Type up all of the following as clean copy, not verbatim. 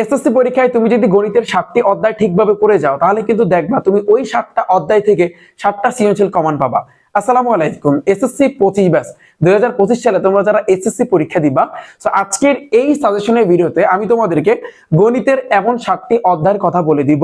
SSC পরীক্ষায় তুমি যদি গণিতের 7টি অধ্যায় ঠিকভাবে করে যাও তাহলে কিন্তু দেখবা তুমি ওই 7টা অধ্যায় থেকে 7টা সৃজনশীল কমন পাবা। আসসালামু আলাইকুম। এসএসসি 25 ব্যাচ 2025 সালে তোমরা যারা এসএসসি পরীক্ষা দিবা, সো আজকের এই সাজেশনের ভিডিওতে আমি তোমাদেরকে গণিতের এমন 7টি অধ্যায়ের কথা বলে দিব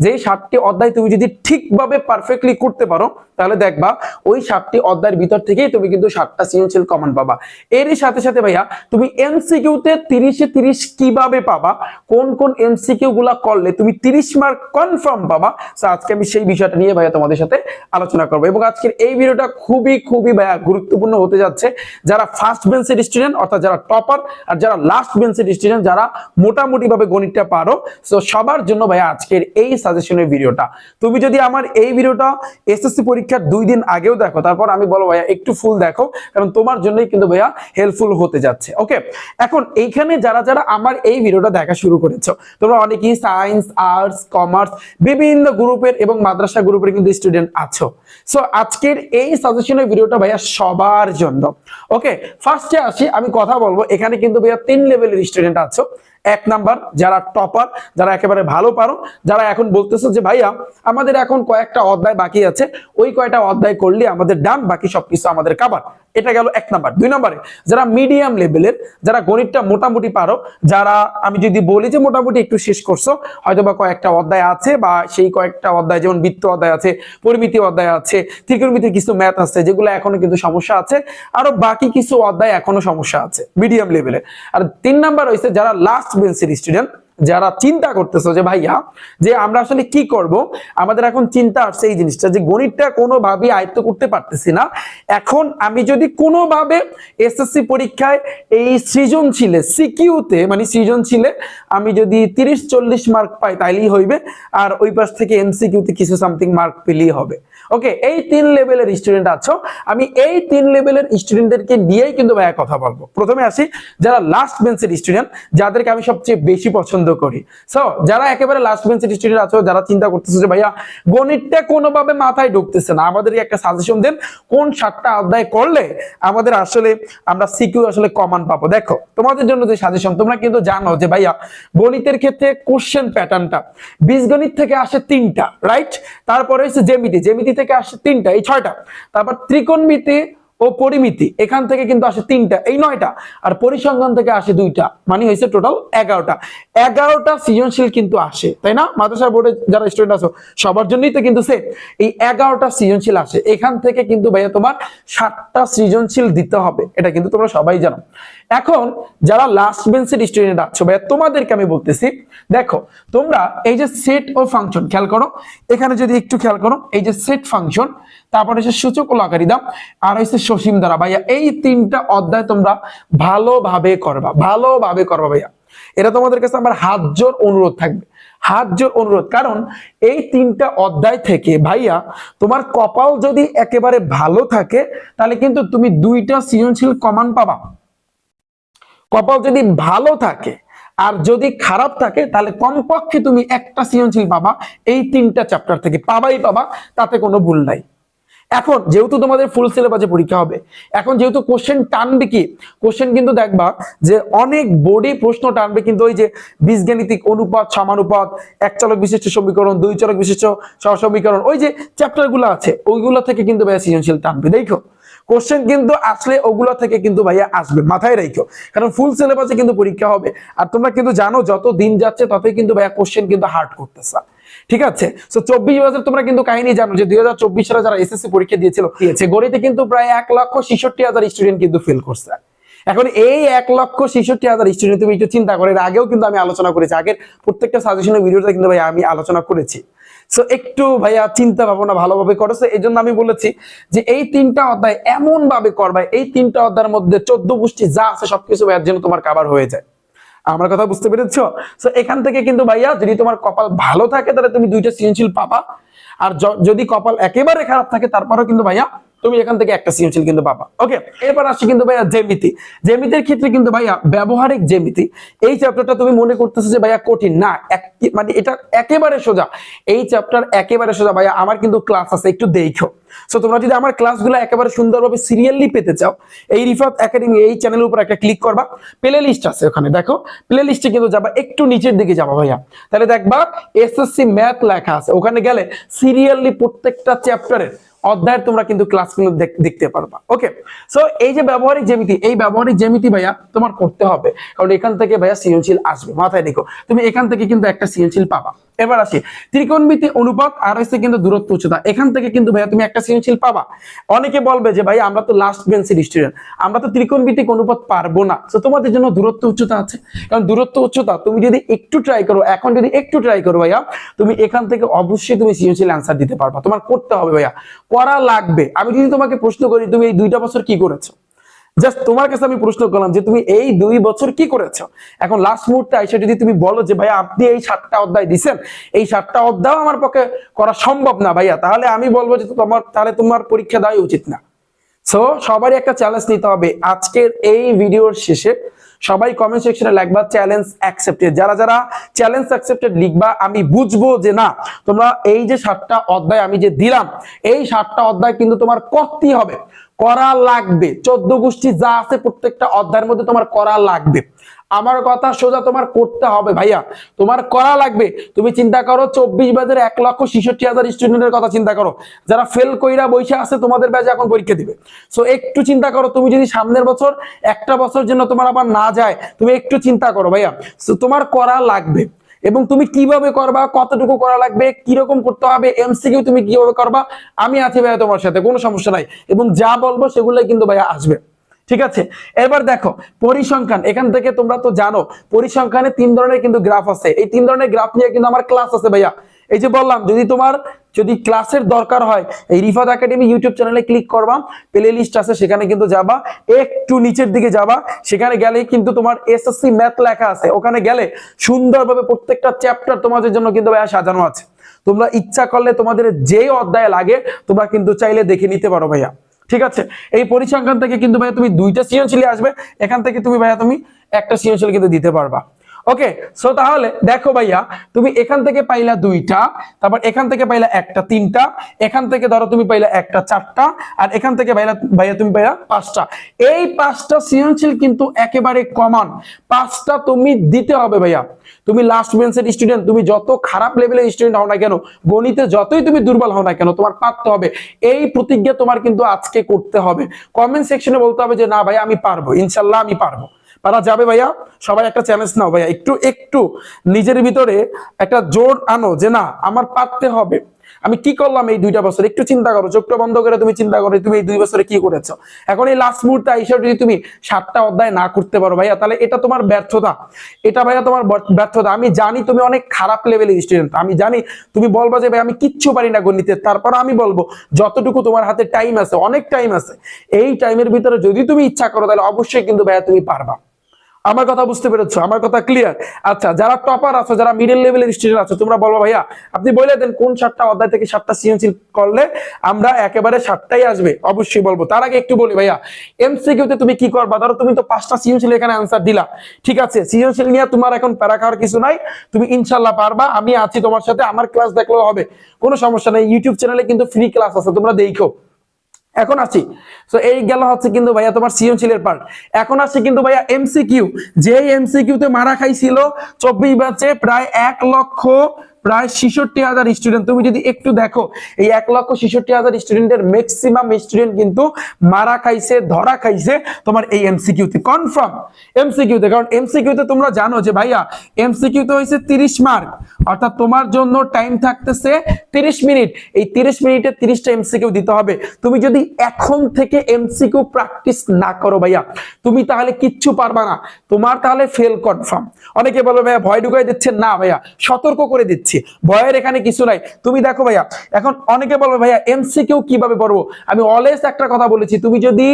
যে 7টি অধ্যায় তুমি যদি ঠিকভাবে পারফেক্টলি করতে পারো তাহলে দেখবা ওই 7টি অধ্যায়ের ভিতর থেকেই তুমি কিন্তু 7টা সৃজনশীল কমন পাবা। এরই সাথে সাথে ভাইয়া তুমি এমসিকিউ তে 30 এ 30 কিভাবে পাবা, কোন কোন এমসিকিউ গুলা করলে তুমি 30 মার্ক কনফার্ম পাবা, সো আজকে আমি সেই বিষয়টা নিয়ে ভাইয়া তোমাদের সাথে আলোচনা করব। এবং আজকের এই ভিডিওটা খুবই ভাইয়া গুরুত্বপূর্ণ হতে যাচ্ছে যারা ফার্স্ট বেঞ্চের স্টুডেন্ট অর্থাৎ যারা টপার আর যারা লাস্ট বেঞ্চের স্টুডেন্ট যারা মোটামুটি ভাবে গণিতটা পারো, সো সবার জন্য ভাইয়া আজকের এই সাজেশনের ভিডিওটা। তুমি যদি আমার এই ভিডিওটা এসএসসি পরীক্ষার 2 দিন আগেও দেখো তারপর আমি বলবো ভাইয়া একটু ফুল দেখো, কারণ তোমার জন্যই কিন্তু ভাইয়া হেল্পফুল হতে যাচ্ছে। ওকে, এখন এইখানে যারা যারা আমার এই ভিডিওটা দেখা শুরু করেছো তোমরা অনেকেই সায়েন্স, আর্টস, কমার্স বিভিন্ন গ্রুপের এবং মাদ্রাসা গ্রুপের কিন্তু স্টুডেন্ট আছো। সো আজকের এই সাজেশনের ভিডিওটা ভাইয়া সবার জন্য। ওকে, ফার্স্টে আসি, আমি কথা বলবো এখানে কিন্তু ভাইয়া 3 লেভেলের স্টুডেন্ট আছো। 1 নাম্বার যারা টপার, যারা একেবারে ভালো পারো, যারা এখন বলতেছো যে ভাইয়া আমাদের এখন কয়েকটা অধ্যায় বাকি আছে, ওই কয়টা অধ্যায় করলে আমাদের ডান, বাকি সবকিছু আমাদের কভার। এটা গেল 1 নাম্বার। 2 নম্বরে যারা মিডিয়াম লেভেলের, যারা গণিতটা মোটামুটি পারো, যারা আমি যদি বলি যে মোটামুটি একটু শেষ করছো, হয়তো বা কয়েকটা অধ্যায় আছে বা সেই কয়েকটা অধ্যায় যেমন বৃত্ত অধ্যায় আছে, পরিমিতি অধ্যায় আছে, ত্রিকোণমিতির কিছু ম্যাথ আছে যেগুলো এখনো কিন্তু সমস্যা আছে, আরো বাকি কিছু অধ্যায় এখনো সমস্যা আছে মিডিয়াম লেভেলের। আর 3 নাম্বার হইছে যারা লাস্ট বেঞ্চের স্টুডেন্ট, যারা চিন্তা করতেছো যে ভাইয়া যে আমরা আসলে কি করব, আমাদের এখন চিন্তা আসছে এই জিনিসটা যে গণিতটা কোনোভাবে আয়ত্ত করতে পারতেছি না, এখন আমি যদি কোনোভাবে এসএসসি পরীক্ষায় এই সৃজনশীলে সিকিউতে মানে সৃজনশীলে আমি যদি 30-40 মার্ক পাই তাইলেই হইবে, আর ওই পাশ থেকে এমসিকিউতে কিছু সামথিং মার্ক পেলেই হবে। ওকে, এই 3 লেভেলের স্টুডেন্ট আছো, আমি এই 3 লেভেলের স্টুডেন্টদেরকে নিয়েই কিন্তু ভাইয়া কথা বলবো। প্রথমে আসি যারা লাস্ট বেঞ্চের স্টুডেন্ট, যাদেরকে আমি সবচেয়ে বেশি পছন্দ করি। সো যারা একেবারে লাস্ট বেঞ্চের স্টুডেন্ট আছো, যারা চিন্তা করতেছো যে ভাইয়া গণিতটা কোনোভাবে মাথায় ঢুকতেছে না, আমাদেরকে একটা সাজেশন দেন কোন 7টা অধ্যায় করলে আমাদের আসলে আমরা সিকিউ আসলে কমন পাবো। দেখো তোমাদের জন্য যে সাজেশন, তোমরা কিন্তু জানো যে ভাইয়া গণিতের ক্ষেত্রে কোশ্চেন প্যাটার্নটা বীজগণিত থেকে আসে 3টা, রাইট? তারপরে হচ্ছে জ্যামিতি থেকে আসে 3টা, এই 6টা। তারপর ত্রিকোণমিতি ও পরিমিতি এখান থেকে কিন্তু আসে 3টা, এই 9টা। আর পরিসংখ্যান থেকে আসে 2টা, মানে হয়েছে টোটাল 11টা। 11টা সৃজনশীল কিন্তু আসে, তাই না? মাদ্রাসা বোর্ডে যারা স্টুডেন্ট আছো সবার জন্যই তো কিন্তু সেম, এই 11টা সৃজনশীল আসে। এখান থেকে কিন্তু ভাইয়া তোমার 7টা সৃজনশীল দিতে হবে, এটা কিন্তু তোমরা সবাই জানো। এখন যারা লাস্ট বেঞ্চের স্টুডেন্ট আছো ভাইয়া তোমাদেরকে আমি বলতেছি, দেখো তোমরা এই যে সেট ও ফাংশন খেয়াল করো, এখানে যদি একটু খেয়াল করো, এই যে সেট ফাংশন, তারপরে হচ্ছে সূচক ও লগারিদম, আর হচ্ছে সসীম ধারা, ভাইয়া এই 3টা অধ্যায় তোমরা ভালোভাবে করবা ভাইয়া। এটা তোমাদের কাছে আমার হাত জোর অনুরোধ থাকবে, হাত জোর অনুরোধ। কারণ এই 3টা অধ্যায় থেকে ভাইয়া তোমার কপাল যদি একেবারে ভালো থাকে তাহলে কিন্তু তুমি 2টা সৃজনশীল কমন পাবা। কপাল যদি ভালো থাকে আর যদি খারাপ থাকে তাহলে কমপক্ষে তুমি একটা সৃজনশীল পাবা, এই 3টা চ্যাপ্টার থেকে পাবাই পাবা, তাতে কোনো ভুল নাই। এখন যেহেতু তোমাদের ফুল সিলেবাসে পরীক্ষা হবে, এখন যেহেতু কোশ্চেন টানবে, কি কোশ্চেন কিন্তু দেখবা যে অনেক বোর্ডে প্রশ্ন টানবে কিন্তু ওই যে বীজগাণিতিক অনুপাত, সমানুপাত, এক চলক বিশিষ্ট সমীকরণ, 2 চলক বিশিষ্ট সহসমীকরণ, ওই যে চ্যাপ্টার গুলো আছে ওইগুলো থেকে কিন্তু ভাইয়া সৃজনশীল টানবে। দেখো কোশ্চেন কিন্তু আসলে ওগুলো থেকে কিন্তু ভাইয়া আসবে, মাথায় রাখো, কারণ ফুল সিলেবাসে কিন্তু পরীক্ষা হবে। আর তোমরা কিন্তু জানো যত দিন যাচ্ছে ততই কিন্তু ভাইয়া কোশ্চেন কিন্তু হার্ড করতেছে, ঠিক আছে? সো 24 বছর তোমরা কিন্তু কাহিনী জানো যে 2024 সালে যারা এসএসসি পরীক্ষা দিয়েছিল গণিতে কিন্তু প্রায় 1,66,000 স্টুডেন্ট কিন্তু ফেল করছে। এখন এই 1,66,000 স্টুডেন্ট তুমি একটু চিন্তা করে, এর আগেও কিন্তু আমি আলোচনা করেছি, আগের প্রত্যেকটা সাজেশনের ভিডিওতে কিন্তু ভাই আমি আলোচনা করেছি। সো একটু ভাইয়া চিন্তা ভাবনা ভালোভাবে করেছে, এই জন্য আমি বলেছি যে এই 3টা অধ্যায় এমন ভাবে করবা, এই 3টা অধ্যায়ের মধ্যে 14 গোষ্ঠী যা আছে সবকিছু ভাইয়ার জন্য তোমার কভার হয়ে যায়। আমার কথা বুঝতে পেরেছো? সো এখান থেকে কিন্তু ভাইয়া যদি তোমার কপাল ভালো থাকে তাহলে তুমি 2টা সৃজনশীল পাবা, আর যদি কপাল একেবারে খারাপ থাকে তারপরেও কিন্তু ভাইয়া তুমি এখান থেকে একটা সৃজনশীল কিন্তু পাবা। ওকে, এরপর আসছে কিন্তু ভাইয়া জ্যামিতি। জ্যামিতির ক্ষেত্রে কিন্তু ভাইয়া ব্যবহারিক জ্যামিতি, এই চ্যাপ্টারটা তুমি মনে করতেছো যে ভাইয়া কঠিন, না, মানে এটা একেবারে সোজা, এই চ্যাপ্টার একেবারে সোজা ভাইয়া। আমার কিন্তু ক্লাস আছে, একটু দেখো। সো তোমরা যদি আমার ক্লাসগুলো একেবারে সুন্দরভাবে সিরিয়ালি পেতে চাও, এই রিফাত একাডেমি এই চ্যানেলের উপর একটা ক্লিক করবা, প্লে লিস্ট আছে ওখানে, দেখো প্লে লিস্টে কিন্তু যাবা, একটু নিচের দিকে যাবা ভাইয়া, তাহলে দেখবা এসএসসি ম্যাথ লেখা আছে। ওখানে গেলে সিরিয়ালি প্রত্যেকটা চ্যাপ্টারের অধ্যায়ের তোমরা কিন্তু ক্লাসগুলো দেখতে পারবা। ওকে, সো এই যে ব্যবহারিক জ্যামিতি, এই ব্যবহারিক জ্যামিতি ভাইয়া তোমার করতে হবে, কারণ এখান থেকে ভাইয়া সৃজনশীল আসবে, মাথায় রেখো। তুমি এখান থেকে কিন্তু একটা সৃজনশীল পাবা। এবার আসি ত্রিকোণমিতি অনুপাত আর হচ্ছে কিন্তু দূরত্ব উচ্চতা, এখান থেকে কিন্তু ভাইয়া তুমি একটা সৃজনশীল পাবা। অনেকে বলবে যে ভাই আমরা তো লাস্ট বেঞ্চের স্টুডেন্ট, আমরা তো ত্রিকোণমিতিক অনুপাত পারবো না। তো তোমাদের জন্য দূরত্ব উচ্চতা আছে, কারণ দূরত্ব উচ্চতা তুমি যদি একটু ট্রাই করো, এখন যদি একটু ট্রাই করো ভাইয়া, তুমি এখান থেকে অবশ্যই তুমি সৃজনশীল অ্যান্সার দিতে পারবা। তোমার করতে হবে ভাইয়া, করা লাগবে। আমি যদি তোমাকে প্রশ্ন করি তুমি এই 2টা বছর কি করেছো, জাস্ট তোমার কাছে আমি প্রশ্ন করলাম যে তুমি এই 2 বছর কি করেছো, এখন লাস্ট মুহূর্তে এসে যদি তুমি বলো যে ভাইয়া আপনি এই 7টা অধ্যায় দিবেন, এই 7টা অধ্যায় আমার পক্ষে করা সম্ভব না ভাইয়া, তাহলে আমি বলবো যে তোমার পরীক্ষা দেওয়া উচিত না। সো সবারই একটা চ্যালেঞ্জ নিতে হবে। আজকের এই ভিডিওর শেষে সবাই কমেন্ট সেকশনে লিখবা চ্যালেঞ্জ অ্যাকসেপ্টেড। যারা যারা চ্যালেঞ্জ অ্যাকসেপ্টেড লিখবা, আমি বুঝবো যে না তোমরা এই যে 7টা অধ্যায় আমি যে দিলাম, এই 7টা অধ্যায় কিন্তু তোমার করতেই হবে, করা লাগবে। 14 গোষ্ঠী যা আছে প্রত্যেকটা অধ্যায়ের মধ্যে তোমার করা লাগবে। আমার কথা সোজা, তোমার করতে হবে ভাইয়া, তোমার করা লাগবে। তুমি চিন্তা করো 24 ব্যাচের 1,66,000 স্টুডেন্টের কথা চিন্তা করো, যারা ফেল কইরা বসে আছে তোমাদের ব্যাচে এখন পরীক্ষা দিবে। সো একটু চিন্তা করো, তুমি যদি সামনের বছর একটা বছর জন্য তোমার আবার না যায়, তুমি একটু চিন্তা করো ভাইয়া। সো তোমার করা লাগবে, এবং তুমি কিভাবে করবা, কতটুকু করা লাগবে, কিরকম করতে হবে, এমসিকিউ তুমি কিভাবে করবা, আমি আছি ভাইয়া তোমার সাথে, কোনো সমস্যা নাই। এবং যা বলবো সেগুলোই কিন্তু ভাইয়া আসবে, ঠিক আছে। এবার দেখো পরিসংখ্যান, এখান থেকে তোমরা তো জানো পরিসংখ্যানে 3 ধরনের কিন্তু গ্রাফ আছে। এই 3 ধরনের গ্রাফ নিয়ে কিন্তু আমার ক্লাস আছে ভাইয়া। এই যে বললাম, যদি ক্লাসের দরকার হয়, এই রিফাত একাডেমি ইউটিউব চ্যানেলে ক্লিক করবা, প্লে লিস্ট আছে সেখানে কিন্তু যাবা, একটু নিচের দিকে যাবা, সেখানে গেলেই কিন্তু তোমার এসএসসি ম্যাথ লেখা আছে। ওখানে গেলে সুন্দরভাবে প্রত্যেকটা চ্যাপ্টার তোমাদের জন্য কিন্তু ভাইয়া সাজানো আছে। তোমরা ইচ্ছা করলে তোমাদের যে অধ্যায় লাগে তোমরা কিন্তু চাইলে দেখে নিতে পারো ভাইয়া, ঠিক আছে। এই পরিসংখ্যান থেকে কিন্তু ভাইয়া তুমি 2টা সৃজনশীল আসবে, এখান থেকে তুমি ভাইয়া তুমি একটা সৃজনশীল কিন্তু দিতে পারবা। ওকে, সো তাহলে দেখো ভাইয়া, তুমি এখান থেকে পাইলা 2টা, তারপর এখান থেকে পাইলা একটা 3টা, এখান থেকে ধরো তুমি পাইলা একটা 4টা, আর এখান থেকে ভাইয়া তুমি পাইলা 5টা। এই 5টা সৃজনশীল কিন্তু একেবারে কমন, 5টা তুমি দিতে হবে ভাইয়া। তুমি লাস্ট বেঞ্চের স্টুডেন্ট, তুমি যত খারাপ লেভেলের স্টুডেন্ট হও না কেন, গণিতে যতই তুমি দুর্বল হও না কেন, তোমার পারতে হবে। এই প্রতিজ্ঞা তোমার কিন্তু আজকে করতে হবে। কমেন্ট সেকশনে বলতে হবে যে না ভাইয়া আমি পারবো, ইনশাল্লাহ আমি পারবো। পারা যাবে ভাইয়া, সবাই একটা চ্যালেঞ্জ নাও ভাইয়া, একটু নিজের ভিতরে একটা জোর আনো যে না আমার পারতে হবে। আমি কি করলাম এই 2টা বছর, একটু চিন্তা করো, চোখটা বন্ধ করে তুমি চিন্তা করো তুমি এই 2 বছরে কি করেছো। এখন এই লাস্ট মুহূর্তে আইসা যদি তুমি 7টা অধ্যায় না করতে পারো ভাইয়া, তাহলে এটা তোমার ব্যর্থতা, এটা ভাইয়া তোমার ব্যর্থতা। আমি জানি তুমি অনেক খারাপ লেভেলের স্টুডেন্ট, আমি জানি তুমি বলবা যে ভাই আমি কিচ্ছু পারি না গণিতে, তারপর আমি বলবো যতটুকু তোমার হাতে টাইম আছে, অনেক টাইম আছে, এই টাইমের ভিতরে যদি তুমি ইচ্ছা করো তাহলে অবশ্যই কিন্তু ভাইয়া তুমি পারবা। আমার কথা বুঝতে পেরেছো? আমার কথা ক্লিয়ার? আচ্ছা, যারা টপার আছো, যারা মিডল লেভেলের স্টুডেন্ট আছো, তোমরা বলবো ভাইয়া আপনি বলে দেন কোন 7টা অধ্যায় থেকে 7টা সৃজনশীল করলে আমরা একেবারে 7টাই আসবে। অবশ্যই বলবো। তার আগে একটু বলি ভাইয়া, এমসিকিউতে তুমি কি করবা, ধরো তুমি তো 5টা সৃজনশীল এখানে অ্যান্সার দিলা, ঠিক আছে, সৃজনশীল নিয়ে তোমার এখন প্যারা খাওয়ার কিছু নাই, তুমি ইনশাল্লাহ পারবা, আমি আছি তোমার সাথে, আমার ক্লাস দেখলেও হবে, কোনো সমস্যা নেই। ইউটিউব চ্যানেলে কিন্তু ফ্রি ক্লাস আছে, তোমরা দেখো। এখন আসি, তো এই গেল হচ্ছে কিন্তু ভাইয়া তোমার সৃজনশীলের পার্ট। এখন আসছে কিন্তু ভাইয়া এমসিকিউ, যে এমসিকিউতে মারা খাইছিল 24 ব্যাচে প্রায় 1,66,000 স্টুডেন্ট। তুমি যদি একটু দেখো, এই 1,66,000 স্টুডেন্টের ম্যাক্সিমাম স্টুডেন্ট কিন্তু মারা খাইছে, ধরা খাইছে তোমার এই এমসিকিউতে, কনফার্ম এমসিকিউতে। কারণ এমসিকিউতে তোমরা জানো যে ভাইয়া এমসিকিউতে হয়েছে 30 মার্ক, অর্থাৎ তোমার জন্য টাইম থাকতেছে 30 মিনিট। এই 30 মিনিটে 30টা এমসিকিউ দিতে হবে। তুমি যদি এখন থেকে এমসিকিউ প্র্যাকটিস না করো ভাইয়া, তুমি তাহলে কিচ্ছু পারবা না, তোমার তাহলে ফেল কনফার্ম। অনেকে বলবে ভাইয়া ভয় ঢুকাই দিচ্ছেন, না ভাইয়া সতর্ক করে দিচ্ছি, ভয়ের এখানে কিছু নাই। তুমি দেখো ভাইয়া, এখন অনেকে বলবে ভাইয়া এমসিকিউ কিভাবে পড়বো, আমি অলওয়েজ একটা কথা বলেছি, তুমি যদি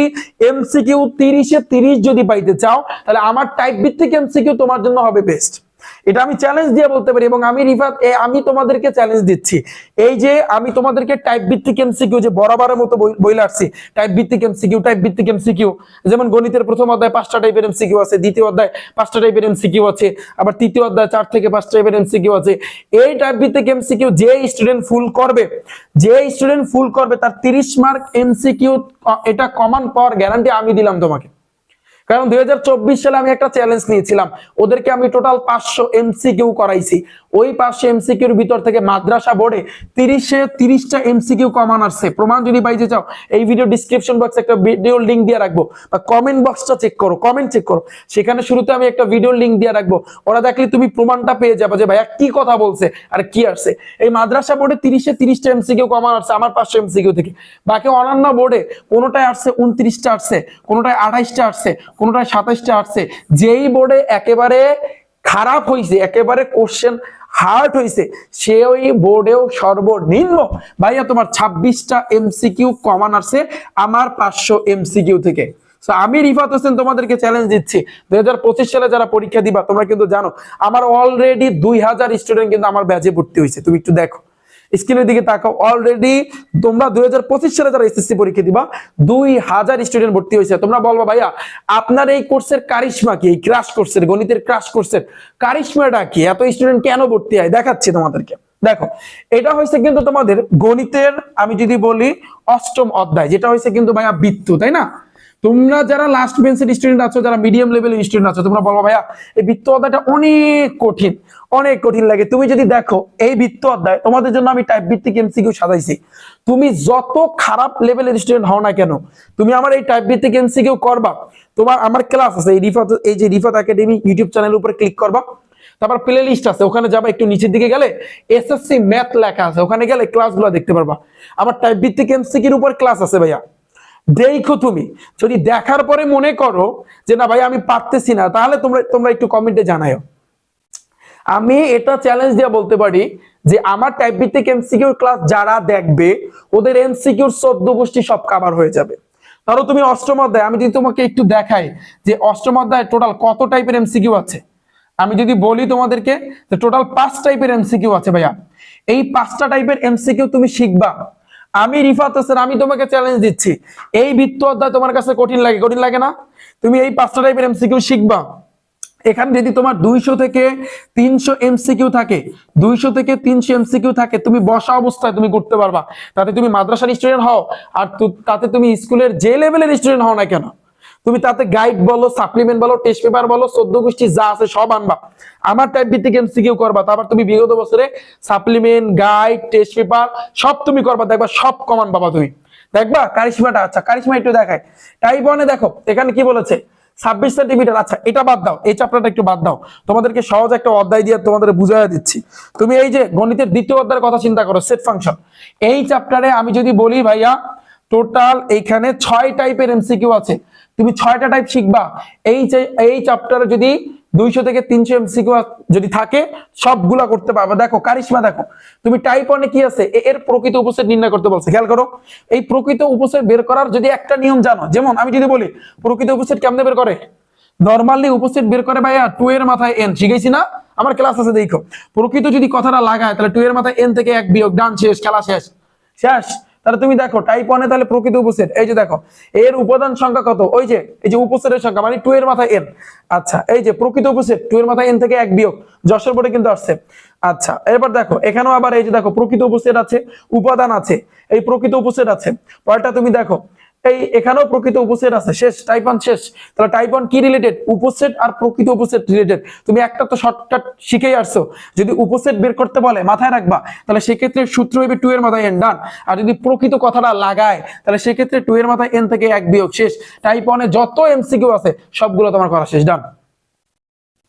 এমসিকিউ 30-এ 30 যদি পাইতে চাও, তাহলে আমার টাইপ ভিত্তিক এমসিকিউ তোমার জন্য হবে বেস্ট। এটা আমি চ্যালেঞ্জ দিয়ে বলতে পারি। এবং আমি রিফাত আমি তোমাদেরকে চ্যালেঞ্জ দিচ্ছি, এই যে আমি তোমাদেরকে টাইপ ভিত্তিক এমসিকিউ যে বরাবরের মতো বইলে আসছি, টাইপ ভিত্তিক এমসিকিউ, যেমন গণিতের প্রথম অধ্যায় 5টা টাইপের এমসিকিউ আছে, দ্বিতীয় অধ্যায় 5টা টাইপের এমসিকিউ আছে, আবার তৃতীয় অধ্যায় 4 থেকে 5 টাইপের এমসিকিউ আছে। এই টাইপ ভিত্তিক এমসিকিউ যে স্টুডেন্ট ফুল করবে তার 30 মার্ক এমসিকিউ এটা কমন পাওয়ার গ্যারান্টি আমি দিলাম তোমাকে। কারণ 2024 সালে আমি একটা চ্যালেঞ্জ নিয়েছিলাম, ওদেরকে আমি টোটাল 500 এমসিকিউ করাইছি। ওই 500 এমসিকিউর ভিতর থেকে মাদ্রাসা বোর্ডে 30টা এমসিকিউ কমন আসছে। প্রমাণ যদি পাইতে চাও, এই ভিডিও ডিসক্রিপশন বক্সে একটা ভিডিও লিংক দিয়ে রাখবো, বা কমেন্ট বক্সটা চেক করো, কমেন্ট চেক করো, সেখানে শুরুতে আমি একটা ভিডিও লিংক দিয়ে রাখবো। ওরা দেখলে তুমি প্রমাণটা পেয়ে যাবে যে ভাইয়া কি কথা বলছে আর কি আসছে। এই মাদ্রাসা বোর্ডে 30টা এমসিকিউ কমন আসছে আমার 500 এমসিকিউ থেকে। বাকি অন্যান্য বোর্ডে কোনোটায় আসছে 29টা আসছে, কোনোটায় 28টা আসছে, কোনোটায় 27টা আসছে। যেই বোর্ডে একেবারে খারাপ হয়েছে, একেবারে কোশ্চেন হার্ড হয়েছে, সে ওই বোর্ডেও সর্বনিম্ন ভাইয়া তোমার 26টা এমসিকিউ কমন আসছে আমার 500 এমসিকিউ থেকে। আমি রিফাত হোসেন তোমাদেরকে চ্যালেঞ্জ দিচ্ছি, 2025 সালে যারা পরীক্ষা দিবা তোমরা কিন্তু জানো আমার অলরেডি 2000 স্টুডেন্ট কিন্তু আমার ব্যাচে ভর্তি হয়েছে। তুমি একটু দেখো স্ক্রিনের দিকে তাকাও, অলরেডি তোমরা 2025 সালে যারা এসএসসি পরীক্ষা দিবা 2000 স্টুডেন্ট ভর্তি হয়েছে। তোমরা বলবা ভাইয়া আপনার এই কোর্সের কারিশমা কি, এই ক্রাশ কোর্সের গণিতের ক্রাশ কোর্সের কারিশমাটা কি, এত স্টুডেন্ট কেন ভর্তি হয়? দেখাচ্ছি তোমাদেরকে। দেখো এটা হয়েছে কিন্তু তোমাদের গণিতের, আমি যদি বলি 8ম অধ্যায়, যেটা হয়েছে কিন্তু ভাইয়া বৃত্ত, তাই না? তোমরা যারা লাস্ট বেঞ্চের স্টুডেন্ট আছো, যারা মিডিয়াম লেভেলের স্টুডেন্ট আছো, তোমরা বলবো ভাইয়া এই বৃত্ত অধ্যায়টা অনেক কঠিন লাগে। তুমি যদি দেখো এই বৃত্ত অধ্যায় তোমাদের জন্য আমি টাইপ ভিত্তিক এমসিকিউ সাজাইছি। তুমি যত খারাপ লেভেলের স্টুডেন্ট হও না কেন, তুমি আমার এই টাইপ ভিত্তিক এমসিকিউ করবা। তোমার আমার ক্লাস আছে এই যে রিফাত একাডেমি ইউটিউব চ্যানেলের উপরে ক্লিক করবা, তারপর প্লে লিস্ট আছে, ওখানে যাবা, একটু নিচের দিকে গেলে এসএসসি ম্যাথ লেখা আছে, ওখানে গেলে ক্লাসগুলো দেখতে পারবা। আমার টাইপ ভিত্তিক এমসিকিউর উপর ক্লাস আছে ভাইয়া, দেখো। তুমি যদি দেখার পরে মনে করো যে না ভাই আমি পারতেছি না, তাহলে তোমরা একটু কমেন্টে জানাও। আমি এটা চ্যালেঞ্জ দিয়ে বলতে পারি যে আমার টাইপ ভিত্তিক এমসিকিউর ক্লাস যারা দেখবে ওদের এমসিকিউর 14 গোষ্ঠী সব কভার হয়ে যাবে। ধরো তুমি 8ম অধ্যায়, আমি যদি তোমাকে একটু দেখাই যে 8ম অধ্যায় টোটাল কত টাইপের এমসিকিউ আছে, আমি যদি বলি তোমাদেরকে যে টোটাল 5 টাইপের এমসিকিউ আছে ভাইয়া। এই 5টা টাইপের এমসিকিউ তুমি শিখবা। আমি রিফাত হোসেন আমি তোমাকে চ্যালেঞ্জ দিচ্ছি, এই বৃত্ত অধ্যায় তোমার কাছে কঠিন লাগে না? তুমি এই 5টা টাইপের এমসিকিউ শিখবা। এখানে যদি তোমার 200 থেকে 300 এমসিকিউ থাকে, 200 থেকে 300 এমসিকিউ থাকে, তুমি বসা অবস্থায় তুমি করতে পারবা। তাতে তুমি মাদ্রাসার স্টুডেন্ট হও আর তাতে তুমি স্কুলের যে লেভেলের স্টুডেন্ট হও না কেন, তুমি তাতে গাইড বলো, সাপ্লিমেন্ট বলো, টেস্ট পেপার বলো, 14 গোষ্ঠী যা আছে সব আনবা, আমার টাইপ ভিত্তিক এমসিকিউ করবা। তারপর তুমি বিগত বছরে সাপ্লিমেন্ট, গাইড, টেস্ট পেপার সব তুমি করবা, দেখবা সব কমান পাবা তুমি। দেখবা কারিশমাটা। আচ্ছা কারিশমা একটু দেখায়। টাইপ 1-এ দেখো এখানে কি বলেছে, 26 সেন্টিমিটার। আচ্ছা এটা বাদ দাও, এই চ্যাপ্টারটা একটু বাদ দাও, তোমাদেরকে সহজ একটা অধ্যায় দিয়ে তোমাদের বুঝাইয়া দিচ্ছি। তুমি এই যে গণিতের দ্বিতীয় অধ্যায়ের কথা চিন্তা করো, সেট ফাংশন। এই চ্যাপ্টারে আমি যদি বলি ভাইয়া টোটাল এইখানে 6 টাইপের এমসিকিউ আছে, তুমি 6টা টাইপ শিখবা। এই চ্যাপ্টারে যদি 200 থেকে 300 এমসিকিউ যদি থাকে সবগুলা করতে পারবে। দেখো কারিশমা, দেখো তুমি টাইপ 1-এ কি আছে, এর প্রকৃত উপসেট নির্ণয় করতে বলছে। খেয়াল করো, এই প্রকৃত উপসেট বের করার যদি একটা নিয়ম জানো, যেমন আমি যদি বলি প্রকৃত উপসেট কেমনে বের করে, নরমালি উপসেট বের করে ভাইয়া 2 এর মাথায় n, শিখাইছি না আমার ক্লাস আছে দেখো। প্রকৃত যদি কথাটা লাগায় তাহলে 2 এর মাথায় n থেকে 1 বিয়োগ, ডান, শেষ, খেলা শেষ। তাহলে তুমি দেখো টাইপ 1-এ তাহলে প্রকৃত উপসেট, এই যে দেখো এর উপাদান সংখ্যা কত, ওই যে এই যে উপসেটের সংখ্যা মানে 2 এর মাথায় n। আচ্ছা এই যে প্রকৃত উপসেট 2 এর মাথায় n থেকে 1 বিয়োগ, যশের পরে কিন্তু আসছে। আচ্ছা এবার দেখো এখানেও আবার এই যে দেখো প্রকৃত উপসেট আছে, উপাদান আছে, এই প্রকৃত উপসেট আছে। পরেরটা তুমি দেখো এই এখানেও প্রকৃত উপসেট আছে, শেষ, টাইপ 1 শেষ। তাহলে টাইপ 1 কি রিলেটেড, উপসেট আর প্রকৃত উপসেট রিলেটেড। তুমি একটা তো শর্টকাট শিখেই আসছো, যদি উপসেট বের করতে বলে মাথায় রাখবা, তাহলে সেক্ষেত্রে সূত্র হবে 2 এর মাথায় n, ডান। আর যদি প্রকৃত কথাটা লাগায় তাহলে সেক্ষেত্রে 2 এর মাথায় n থেকে 1 বিয়োগ, শেষ। টাইপ 1-এ যত এমসিকিউ আছে সবগুলো তোমার করা শেষ, ডান।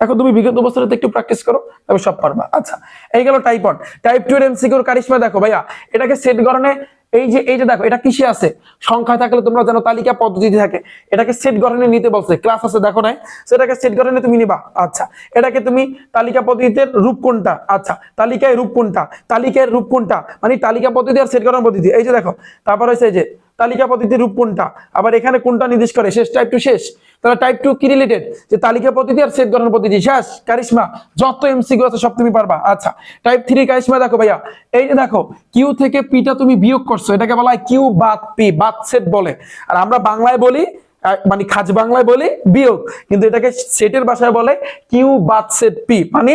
এখন তুমি বিগত বছরে একটু প্র্যাকটিস করো, তবে সব পারবা। আচ্ছা এই গেল টাইপ 1। টাইপ 2 এর এমসিকিউর কারিশমা দেখো ভাইয়া, এটাকে সেট গঠনে এই যে দেখো এটা কিসে আছে, সংখ্যায় থাকলে তোমরা জানো তালিকা পদ্ধতি থাকে, এটাকে সেট গঠনে নিতে বলছে, ক্লাস আছে দেখো নাই, সেটাকে সেট গঠনে তুমি নিবা। আচ্ছা এটাকে তুমি তালিকা পদ্ধতিতে রূপ কোনটা, আচ্ছা তালিকায় রূপ কোনটা, তালিকায় রূপ কোনটা, মানে তালিকা পদ্ধতি আর সেট গঠন পদ্ধতি, এই যে দেখো। তারপর হচ্ছে এই যে তালিকা পদ্ধতির রূপ কোনটা, আবার এখানে কোনটা নির্দেশ করে, শেষ, টাইপ 2 শেষ। তাহলে টাইপ 2 কি রিলেটেড, যে তালিকা পদ্ধতি আর সেট গঠন পদ্ধতি। শেষ কারিশমা, যত এমসিকিউ আছে সব তুমি পারবা। আচ্ছা টাইপ 3 কারিশমা দেখো ভাইয়া, এই যে দেখো কিউ থেকে পিটা তুমি বিয়োগ করছো, এটাকে বলা হয় কিউ বাদ পি, বাদ সেট বলে। আর আমরা বাংলায় বলি মানে খাজ বাংলায় বলি বিয়োগ, কিন্তু এটাকে সেটের ভাষায় বলে কিউ বাদ সেট পি, মানে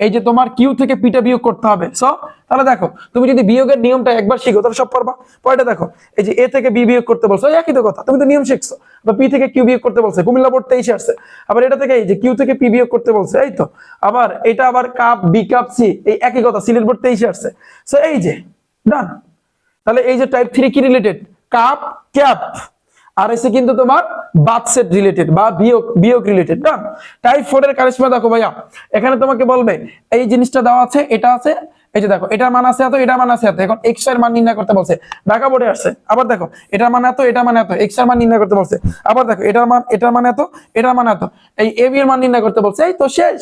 এই যে তোমার কিউ থেকে পিটা বিয়োগ করতে হবে। সো তাহলে দেখো তুমি যদি বিয়োগের নিয়মটা একবার শিখো তাহলে সব পারবা। পরেটা দেখো, এই যে এ থেকে বি বিয়োগ করতে বলছো, একই তো কথা, তুমি তো নিয়ম শিখছো। বা পি থেকে কিউ বিয়োগ করতে বলছে, কুমিল্লা বোর্ড 23 আসছে। আবার এটা থেকে এই যে কিউ থেকে পি বিয়োগ করতে বলছে, এই তো। আবার এটা আবার কাপ বি কাপ সি, এই একই কথা, সিলেট বোর্ড 23 আসছে। সো এই যে ডান। তাহলে এই যে টাইপ 3 কি রিলেটেড, কাপ ক্যাপ, আর এসে কিন্তু তোমার বাদ সেট রিলেটেড বা বিয়োগ বিয়োগ রিলেটেড। ডান। টাইপ 4 এর কারিশমা দেখো ভাইয়া, এখানে তোমাকে বলবে এই জিনিসটা দেওয়া আছে, এটা আছে, এই যে দেখো এটার মান আছে এত, এটার মান আছে এত, এখন এক্স এর মান নির্ণয় করতে বলছে, ঢাকা বোর্ডে আসছে। আবার দেখো এটার মান এত, এটার মান এত, এক্স এর মান নির্ণয় করতে বলছে। আবার দেখো এটার মান এত, এটার মান এত, এই এ বি এর মান নির্ণয় করতে বলছে। এই তো শেষ,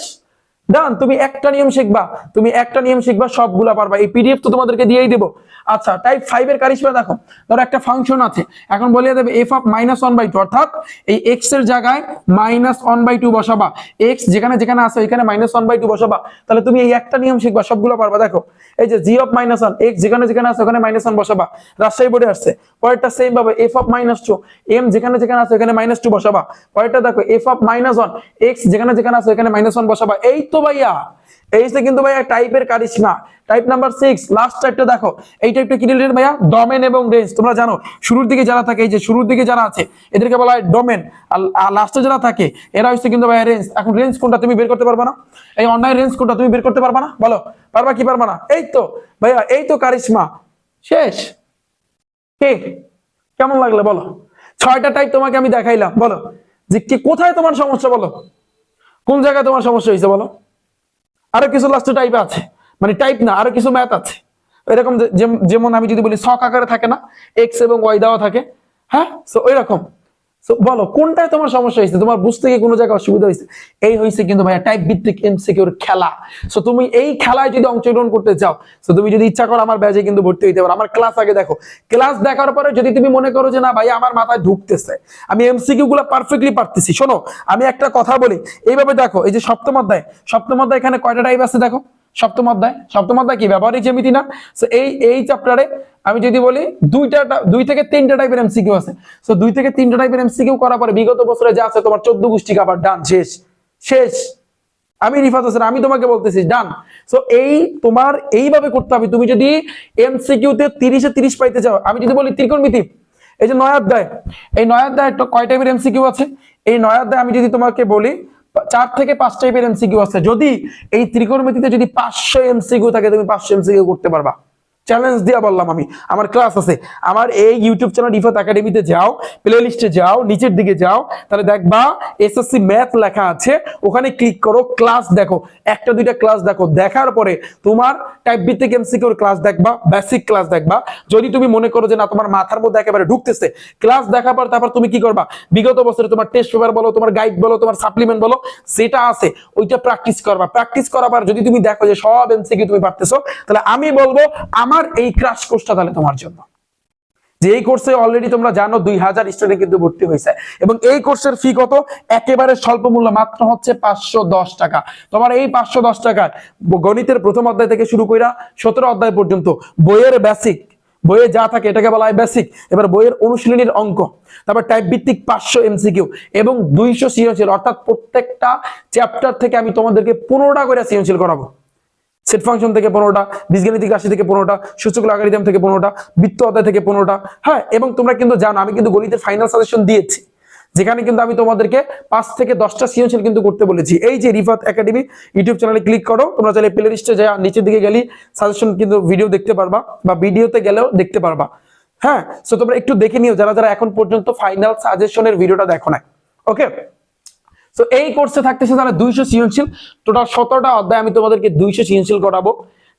ডান। তুমি একটা নিয়ম শিখবা, তুমি একটা নিয়ম শিখবা, সবগুলা পারবা। এই পিডিএফ তো তোমাদেরকে দিয়েই দেবো। আচ্ছা টাইপ 5 এর কারিশমা দেখো, ধরো একটা ফাংশন আছে, এখন বলিয়ে দেবে এফ অফ -1/2, অর্থাৎ এই এক্স এর জায়গায় -1/2 বসাবা, এক্স যেখানে যেখানে আছে ওইখানে -1/2 বসাবা। তাহলে তুমি এই একটা নিয়ম শিখবা, সবগুলো পারবা। দেখো এই যে জি অফ -1, এক্স যেখানে যেখানে আছে ওখানে -1 বসাবা, রাজশাহী বোর্ডে আসছে। পরেরটা সেম ভাবে এফ অফ -2, এম যেখানে যেখানে আছে ওখানে -2 বসাবা। পরেরটা দেখো এফ অফ -1, এক্স যেখানে যেখানে আছে ওখানে -1 বসাবা। এই তো ভাইয়া, এই যে কিন্তু ভাইয়া টাইপের কারিশমা। টাইপ নাম্বার 6 লাস্ট টাইপটা দেখো, এই টাইপটা কি রিলেটেড ভাইয়া, ডোমেন এবং রেঞ্জ। তোমরা জানো শুরুর দিকে যারা থাকে, এই যে শুরুর দিকে যারা আছে এদেরকে বলা হয় ডোমেন, আর লাস্টে যারা থাকে এরা হচ্ছে কিন্তু ভাইয়া রেঞ্জ। এখন রেঞ্জ কোনটা তুমি বের করতে পারবা না, এই অনলাইন রেঞ্জ কোনটা তুমি বের করতে পারবা না, বলো পারবা কি পারবা না? এই তো ভাইয়া, এই তো কারিশমা। শেষ। কে কেমন লাগলো বলো? 6টা টাইপ তোমাকে আমি দেখাইলাম, বলো যে কি কোথায় তোমার সমস্যা, বলো কোন জায়গায় তোমার সমস্যা হয়েছে বলো। আরো কিছু লাস্ট টাইপ আছে, মানে টাইপ না, আরো কিছু ম্যাথ আছে এরকম, যেমন আমি যদি বলি ছক আকারে থাকে না, এক্স এবং ওয়াই দেওয়া থাকে, হ্যাঁ, সো ওই রকম। সো বলো কোনটায় তোমার সমস্যা হয়েছে, তোমার বুঝতে গিয়ে কোনো জায়গায় অসুবিধা হয়েছে। এই হয়েছে কিন্তু ভাইয়া টাইপ ভিত্তিক এমসিকিউর খেলা। সো তুমি এই খেলায় যদি অংশগ্রহণ করতে চাও, সো তুমি যদি ইচ্ছা করো আমার ব্যাচে কিন্তু ভর্তি হইতে পারো। আমার ক্লাস আগে দেখো, ক্লাস দেখার পরে যদি তুমি মনে করো যে না ভাই আমার মাথায় ঢুকতেছে, আমি এমসিকিউ গুলো পারফেক্টলি পারতেছি, শোনো আমি একটা কথা বলি, এইভাবে দেখো, এই যে সপ্তম অধ্যায় এখানে কয়টা টাইপ আছে দেখো। সপ্তম অধ্যায় কি ব্যবহারিক জ্যামিতি না? সো এই চ্যাপ্টারে আমি যদি বলি 2 থেকে 3টা টাইপের এমসিকিউ আছে। সো 2 থেকে 3টা টাইপের এমসিকিউ করার পরে বিগত বছরে যা আছে তোমার 14 গোষ্ঠী কাবার, ডান, শেষ। আমি রিফাত হোসেন, আমি তোমাকে বলতেছি ডান। সো এই তোমার এইভাবে করতে হবে। তুমি যদি এমসিকিউ তে 30-এ 30 পাইতে চাও, আমি যদি বলি ত্রিকোণমিতি, এই যে 9 অধ্যায়, এই 9 অধ্যায় কয় টাইপের এমসিকিউ আছে? এই 9 অধ্যায় আমি যদি তোমাকে বলি 4 থেকে 5 টাইপের এমসিকিউ আছে। যদি এই ত্রিকোণমিতিতে যদি 500 এমসিকিউ থাকে, তুমি 500 এমসিকিউ করতে পারবা। চ্যালেঞ্জ দিয়া বললাম আমি, আমার ক্লাস আছে, আমার এই ইউটিউব চ্যানেল রিফাত একাডেমিতে যাও, প্লে লিস্টে যাও, নিচের দিকে যাও, তাহলে দেখবা এসএসসি ম্যাথ লেখা আছে, ওখানে ক্লিক করো, ক্লাস দেখো, একটা দুইটা ক্লাস দেখো, দেখার পরে তোমার টাইপ ভিত্তিক এমসিকিউর ক্লাস দেখবা, বেসিক ক্লাস দেখবা। যদি তুমি মনে করো যে না তোমার মাথার মধ্যে একেবারে ঢুকতেছে, ক্লাস দেখার পর তারপর তুমি কি করবা, বিগত বছরে তোমার টেস্ট পেপার বলো, তোমার গাইড বলো, তোমার সাপ্লিমেন্ট বলো, যেটা আছে ওইটা প্র্যাকটিস করবা। প্র্যাকটিস করার পর যদি তুমি দেখো যে সব এমসিকিউ তুমি পারতেছো, তাহলে আমি বলবো আমার এই ক্রাশ কোর্সটা তাহলে তোমার জন্য। যে এই কোর্সে অলরেডি তোমরা জানো 2000 স্টুডেন্ট কিন্তু ভর্তি হয়েছে, এবং এই কোর্সের ফি কত, একেবারে স্বল্প মূল্য, মাত্র হচ্ছে 510 টাকা। তোমার এই 510 টাকায় গণিতের প্রথম অধ্যায় থেকে শুরু কইরা 17 অধ্যায় পর্যন্ত বইয়ের বেসিক, বইয়ে যা থাকে এটাকে বলা হয় বেসিক, এবার বইয়ের অনুশীলনীর অঙ্ক, তারপর টাইপ ভিত্তিক 500 এমসিকিউ এবং 200 সৃজনশীল, অর্থাৎ প্রত্যেকটা চ্যাপ্টার থেকে আমি তোমাদেরকে 15টা করে সৃজনশীল করাবো। সেট ফাংশন থেকে 15টা, বীজগাণিতিক রাশি থেকে 15টা, সূচক লগারিদম থেকে 15টা, বৃত্ত অধ্যায় থেকে 15টা। হ্যাঁ, এবং তোমরা কিন্তু জানো আমি কিন্তু গণিতের ফাইনাল সাজেশন দিয়েছি, যেখানে কিন্তু আমি তোমাদেরকে 5 থেকে 10টা সৃজনশীল কিন্তু করতে বলেছি। এই যে রিফাত একাডেমি ইউটিউব চ্যানেলে ক্লিক করো, তোমরা চাইলে প্লে লিস্টে যা নিচের দিকে গেলে সাজেশন কিন্তু ভিডিও দেখতে পারবা, বা ভিডিওতে গেলেও দেখতে পারবা। হ্যাঁ, সো তোমরা একটু দেখে নিও যারা যারা এখন পর্যন্ত ফাইনাল সাজেশনের ভিডিওটা দেখো না। ওকে, তো এই কোর্সে থাকতেছে তাহলে 200 সৃজনশীল, টোটাল 17টা অধ্যায় আমি তোমাদেরকে 200 সৃজনশীল করাবো,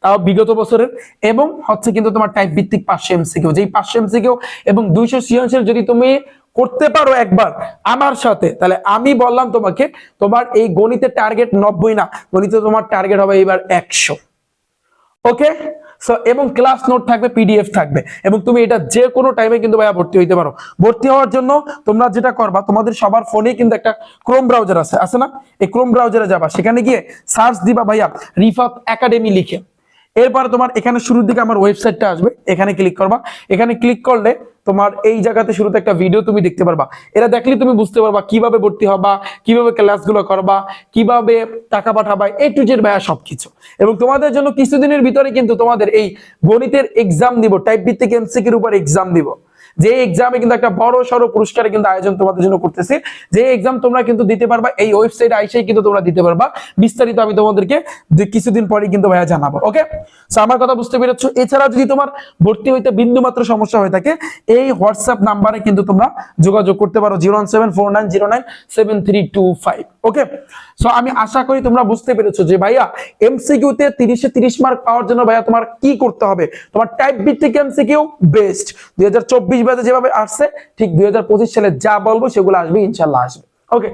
তাও বিগত বছরের, এবং হচ্ছে কিন্তু তোমার টাইপ ভিত্তিক 500 এমসিকিউ। যেই 500 এমসিকিউ এবং 200 সৃজনশীল যদি তুমি করতে পারো একবার আমার সাথে, তাহলে আমি বললাম তোমাকে তোমার এই গণিতের টার্গেট 90 না, গণিতে তোমার টার্গেট হবে এবার 100। ওকে, সো এবং ক্লাস নোট থাকবে, পিডিএফ থাকবে, এবং তুমি এটা যে কোনো টাইমে কিন্তু ভাইয়া ভর্তি হইতে পারো। ভর্তি হওয়ার জন্য তোমরা যেটা করবা, তোমাদের সবার ফোনে কিন্তু একটা ক্রোম ব্রাউজার আছে না, এই ক্রোম ব্রাউজারে যাবা, সেখানে গিয়ে সার্চ দিবা ভাইয়া রিফাত একাডেমি লিখে। এরপরে তোমার এখানে শুরুর দিকে আমার ওয়েবসাইটটা আসবে, এখানে ক্লিক করবা। এখানে ক্লিক করলে তোমার এই জায়গাতে শুরুতে একটা ভিডিও তুমি দেখতে পারবা। এটা দেখলে তুমি বুঝতে পারবা কিভাবে ভর্তি হবা, কিভাবে ক্লাসগুলো করবা, কিভাবে টাকা পাঠাবা, এ টু জেড ভাইয়া সবকিছু। এবং তোমাদের জন্য কিছুদিনের ভিতরে কিন্তু তোমাদের এই গণিতের এক্সাম দিব, টাইপ ভিত্তিক এমসিকিউর উপর এক্সাম দিব, যে এক্সামে কিন্তু একটা বড় সড়ো পুরস্কারের কিন্তু আয়োজন তোমাদের জন্য করতেছি। যে এক্সাম তোমরা কিন্তু দিতে পারবা, এই ওয়েবসাইটে আইসেই কিন্তু তোমরা দিতে পারবা। বিস্তারিত আমি তোমাদেরকে কিছুদিন পরে কিন্তু ভাইয়া জানাবো। ওকে, সো আমার কথা বুঝতে পেরেছো? এছাড়া যদি তোমার ভর্তি হইতে বিন্দু মাত্র সমস্যা হয়ে থাকে, এই হোয়াটসঅ্যাপ নাম্বারে কিন্তু তোমরা যোগাযোগ করতে পারো, 01749097325। ওকে, সো আমি আশা করি তোমরা বুঝতে পেরেছো যে ভাইয়া এমসিকিউতে 30 এ 30 মার্ক পাওয়ার জন্য ভাইয়া তোমার কি করতে হবে। তোমার টাইপ ভিত্তিক এমসিকিউ বেস্ট 2024 ব্যাচে যেভাবে আসছে, ঠিক 2025 সালে যা বলবো সেগুলো আসবে, ইনশাআল্লাহ আসবে। ওকে,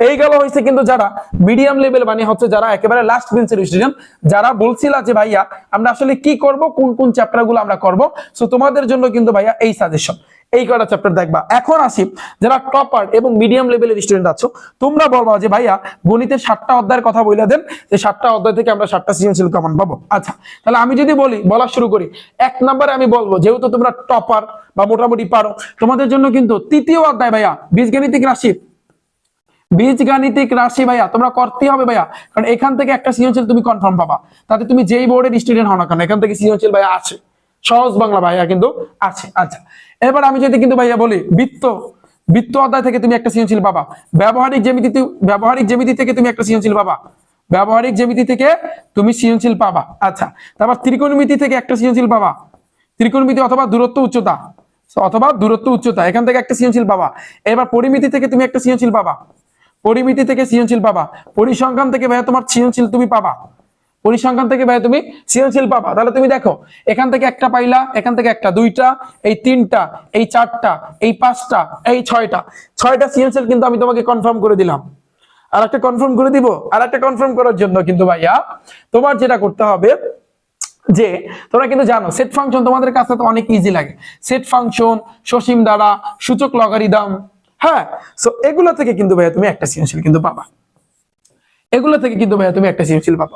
এই গেল হয়েছে কিন্তু যারা মিডিয়াম লেভেল, মানে হচ্ছে যারা একেবারে লাস্ট বেঞ্চের স্টুডেন্ট, যারা বলছিলা যে ভাইয়া আমরা আসলে কি করব, কোন কোন চ্যাপ্টার গুলো আমরা করব। সো তোমাদের জন্য কিন্তু ভাইয়া এই সাজেশন, এই কয়টা চ্যাপ্টার দেখবা। এখন আসি যারা টপার এবং মিডিয়াম লেভেলের স্টুডেন্ট আছো, তোমরা বলবা যে ভাইয়া গণিতের 7টা অধ্যায়ের কথা বলে দেন, যে 7টা অধ্যায় থেকে আমরা 7টা সৃজনশীল কমন পাবো। আচ্ছা, তাহলে আমি যদি বলা শুরু করি, এক নম্বরে আমি বলবো, যেহেতু তোমরা টপার বা মোটামুটি পারো, তোমাদের জন্য কিন্তু তৃতীয় অধ্যায় ভাইয়া বীজগাণিতিক রাশি। বীজগাণিতিক রাশি ভাইয়া তোমরা করতে হবে ভাইয়া, কারণ এখান থেকে একটা সৃজনশীল তুমি কনফার্ম পাবা। তাতে তুমি যেই বোর্ডের স্টুডেন্ট হও না কেন, এখান থেকে সৃজনশীল ভাইয়া আছে, সহজ বাংলা ভাইয়া কিন্তু আছে। আচ্ছা, এবার আমি যদি কিন্তু ভাইয়া বলি বৃত্ত অধ্যায় থেকে তুমি একটা সৃজনশীল পাবা। ব্যবহারিক জ্যামিতি থেকে তুমি একটা সৃজনশীল পাবা। ব্যবহারিক জ্যামিতি থেকে তুমি সৃজনশীল পাবা। আচ্ছা, তারপর ত্রিকোণমিতি থেকে একটা সৃজনশীল পাবা। ত্রিকোণমিতি অথবা দূরত্ব উচ্চতা, এখান থেকে একটা সৃজনশীল পাবা। এবার পরিমিতি থেকে তুমি একটা সৃজনশীল পাবা। পরিমিতি থেকে সৃজনশীল পাবা। পরিসংখ্যান থেকে ভাইয়া তোমার সৃজনশীল তুমি পাবা। তাহলে তুমি দেখো, এখান থেকে একটা পাইলা, এখান থেকে একটা, দুইটা, এই তিনটা, এই চারটা, এই পাঁচটা, এই ছয়টা সৃজনশীল কিন্তু আমি তোমাকে কনফার্ম করে দিলাম। আর একটা কনফার্ম করে দিব। আর একটা কনফার্ম করার জন্য কিন্তু ভাইয়া তোমার যেটা করতে হবে, যে তোমরা কিন্তু জানো সেট ফাংশন তোমাদের কাছে তো অনেক ইজি লাগে। সেট ফাংশন, সসীম ধারা, সূচক লগারিদম, হ্যাঁ, সো এগুলো থেকে কিন্তু ভাইয়া তুমি একটা সৃজনশীল কিন্তু পাবা।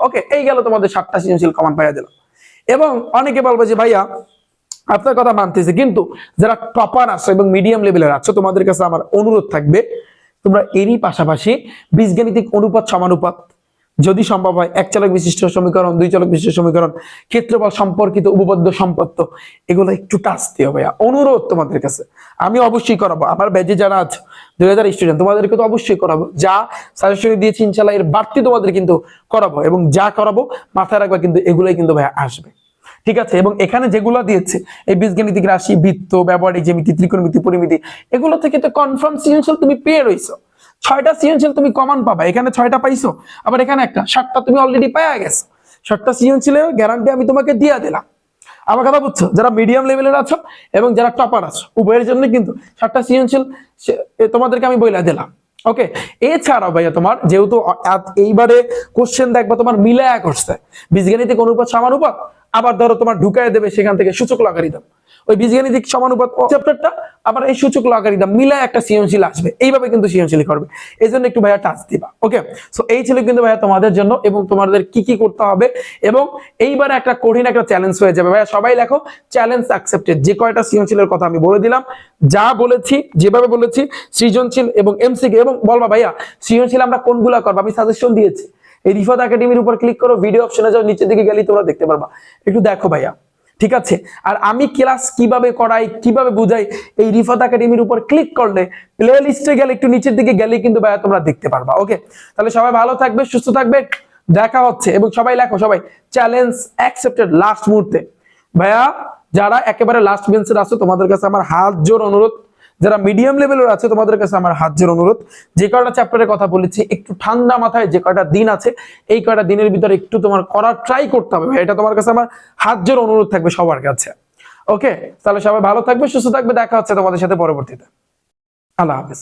ওকে, এই গেল তোমাদের 7টা সৃজনশীল কমন পাইয়া দিল। এবং অনেকে বলবে যে ভাইয়া আপনার কথা মানতেছে, কিন্তু যারা টপার আছো এবং মিডিয়াম লেভেলের আছো, তোমাদের কাছে আমার অনুরোধ থাকবে, তোমরা এরই পাশাপাশি বীজগাণিতিক অনুপাত সমানুপাত, যদি সম্ভব হয়, এক চলক বিশিষ্ট সমীকরণ, দুই চলক বিশিষ্ট সমীকরণ, ক্ষেত্রফল সম্পর্কিত উপপাদ্য সম্পত্ত, এগুলো একটু টাচ দিও ভাইয়া, অনুরোধ তোমাদের কাছে। আমি অবশ্যই করাবো, আমার ব্যাচে যারা আছে 2000 স্টুডেন্ট, তোমাদেরকে তো অবশ্যই করাবো। যা সাজেশন দিয়েছি ইনশাআল্লাহ এর বাড়তি তোমাদের কিন্তু করাবো, এবং যা করাবো মাথায় রাখবা কিন্তু এগুলোই কিন্তু ভাইয়া আসবে। ঠিক আছে, এবং এখানে যেগুলো দিয়েছে, এই বীজগাণিতিক রাশি, বৃত্ত, ব্যবহারিক জ্যামিতি, ত্রিকোণমিতি, পরিমিতি, এগুলো থেকে তো কনফার্ম সৃজনশীল তুমি পেয়ে রইছো। 6টা সৃজনশীল তুমি কমন পাবা, এখানে 6টা পাইছো, আবার এখানে একটা, 7টা তুমি অলরেডি পাইয়া গেছো। 7টা সৃজনশীলের গ্যারান্টি আমি তোমাকে দিয়ে দিলাম। আমার কথা বুঝছো? যারা মিডিয়াম লেভেলের আছো এবং যারা টপার আছো, উভয়ের জন্য কিন্তু 7টা সৃজনশীল তোমাদেরকে আমি বইলা দিলাম। ওকে, এছাড়াও ভাইয়া তোমার যেহেতু এইবারে কোশ্চেন দেখবা তোমার মিলায়া করছে, বীজগাণিতিক অনুপাত সমানুপাত, আবার ধরো তোমার ঢুকায় দেবে সেখান থেকে সূচক লগারিদম, ওই বীজগাণিতিক সমানুপাত চ্যাপ্টারটা, আবার এই সূচক লগারিদম মিলায় একটা সৃজনশীল আসবে। এইভাবে কিন্তু সৃজনশীল করবে, এই জন্য একটু ভাইয়া টাচ দিবা। ওকে, সো এই ছিল কিন্তু ভাইয়া তোমাদের জন্য, এবং তোমাদের কি কি করতে হবে। এবং এইবারে একটা কঠিন একটা চ্যালেঞ্জ হয়ে যাবে ভাইয়া, সবাই লেখো চ্যালেঞ্জ অ্যাকসেপ্টেড। যে কয়টা সৃজনশীলের কথা আমি বলে দিলাম, যা বলেছি, যেভাবে বলেছি, সৃজনশীল এবং এমসিকিউ, এবং বলবা ভাইয়া সৃজনশীল আমরা কোনগুলা করবো, আমি সাজেশন দিয়েছি। এই রিফাত একাডেমির উপর ক্লিক করো, ভিডিও অপশনে যাও, নিচের দিকে গেলে তোমরা দেখতে পারবা, একটু দেখো ভাইয়া। ঠিক আছে, আর আমি ক্লাস কিভাবে করাই, কিভাবে বুঝাই, এই রিফাত একাডেমির উপর ক্লিক করলে, প্লে লিস্টে গেলে, একটু নিচের দিকে গেলে কিন্তু ভাইয়া তোমরা দেখতে পারবা। ওকে, তাহলে সবাই ভালো থাকবে, সুস্থ থাকবে, দেখা হচ্ছে। এবং সবাই লেখো, সবাই চ্যালেঞ্জ অ্যাকসেপ্টেড লাস্ট মুহূর্তে। ভাইয়া যারা একেবারে লাস্ট বেঞ্চের আছো, তোমাদের কাছে আমার হাত জোর অনুরোধ, যারা মিডিয়াম লেভেলের আছে তোমাদের কাছে আমার হাত জোর অনুরোধ, যে কয়টা চ্যাপ্টারের কথা বলেছি একটু ঠান্ডা মাথায়, যে কয়টা দিন আছে এই কয়টা দিনের ভিতরে একটু তোমার করার ট্রাই করতে হবে, এটা তোমার কাছে আমার হাত জোর অনুরোধ থাকবে সবার কাছে। ওকে, তাহলে সবাই ভালো থাকবে, সুস্থ থাকবে, দেখা হচ্ছে তোমাদের সাথে পরবর্তীতে। আল্লাহ হাফেজ।